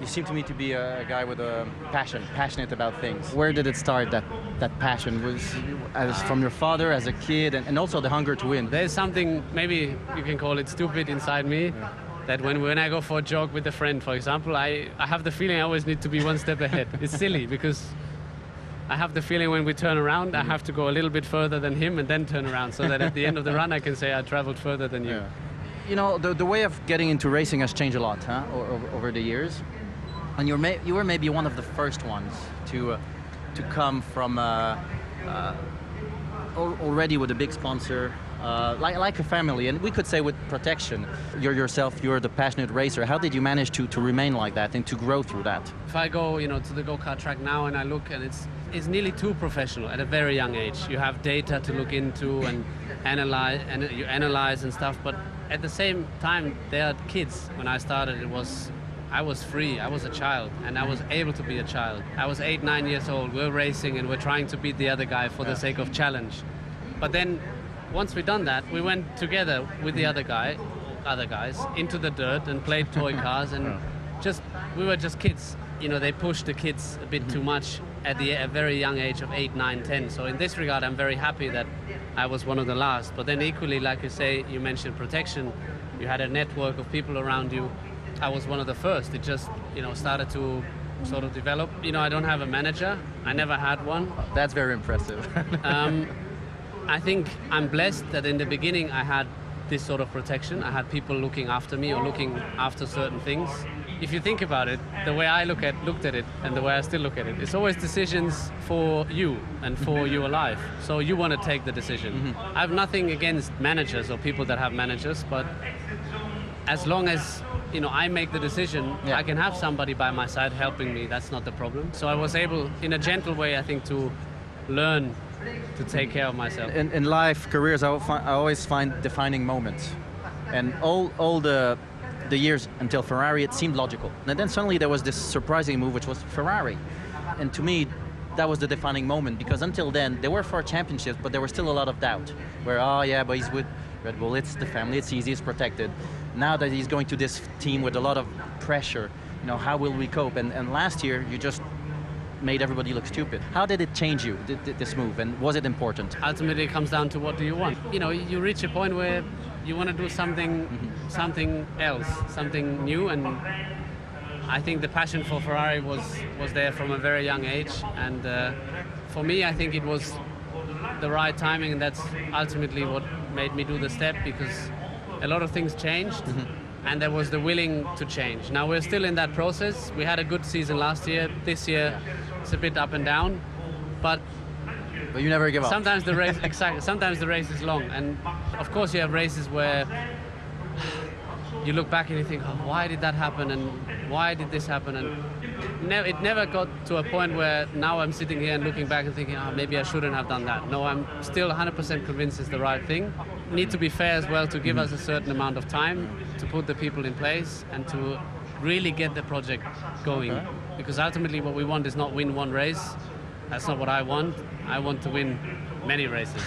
You seem to me to be a guy with a passionate about things. Where did it start, that passion? Was as from your father as a kid, and also the hunger to win? There's something, maybe you can call it stupid, inside me, that when I go for a jog with a friend, for example, I have the feeling I always need to be one step ahead. It's silly, because I have the feeling when we turn around, I have to go a little bit further than him and then turn around, so that at the end of the run I can say I traveled further than you. Yeah. You know, the way of getting into racing has changed a lot, huh, over the years. And you were maybe one of the first ones to come from already with a big sponsor, like a family, and we could say with protection. You're the passionate racer. How did you manage to remain like that and to grow through that? If I go, to the go-kart track now and I look, and it's nearly too professional at a very young age. You have data to look into and you analyze and stuff, but at the same time, they are kids. When I started, I was free, I was a child, and I was able to be a child. I was 8, 9 years old, we're racing and we're trying to beat the other guy for the sake of challenge. But then, once we'd done that, we went together with the other guys, into the dirt and played toy cars, and we were just kids. They pushed the kids a bit too much at a very young age of 8, 9, 10. So in this regard, I'm very happy that I was one of the last. But then equally, like you say, you mentioned protection, you had a network of people around you. I was one of the first. It just, started to sort of develop. I don't have a manager. I never had one. That's very impressive. I think I'm blessed that in the beginning I had this sort of protection. I had people looking after me or looking after certain things. If you think about it, the way I looked at it and the way I still look at it, it's always decisions for you and for your life. So you want to take the decision. I have nothing against managers or people that have managers, but as long as I make the decision, I can have somebody by my side helping me. That's not the problem. So I was able, in a gentle way, I think, to learn to take care of myself. In life, careers, I always find defining moments. And all the years until Ferrari, it seemed logical. And then suddenly there was this surprising move, which was Ferrari. And to me, that was the defining moment, because until then, there were 4 championships, but there was still a lot of doubt. Where, but he's with Red Bull, it's the family, it's easy, it's protected. Now that he's going to this team with a lot of pressure, how will we cope? And last year, you just made everybody look stupid. How did it change you, this move, and was it important? Ultimately, it comes down to what do you want. You reach a point where you want to do something else, something new, and I think the passion for Ferrari was there from a very young age, and for me, I think it was the right timing, and that's ultimately what made me do the step, because a lot of things changed, and there was the willing to change. Now we're still in that process. We had a good season last year. This year, it's a bit up and down, but you never give up. Sometimes the race, exactly. Sometimes the race is long, and of course you have races where you look back and you think, why did that happen, and why did this happen? And it never got to a point where now I'm sitting here and looking back and thinking, maybe I shouldn't have done that. No, I'm still 100% convinced it's the right thing. Need to be fair as well, to give us a certain amount of time to put the people in place and to really get the project going. Okay. Because ultimately what we want is not win one race. That's not what I want. I want to win many races.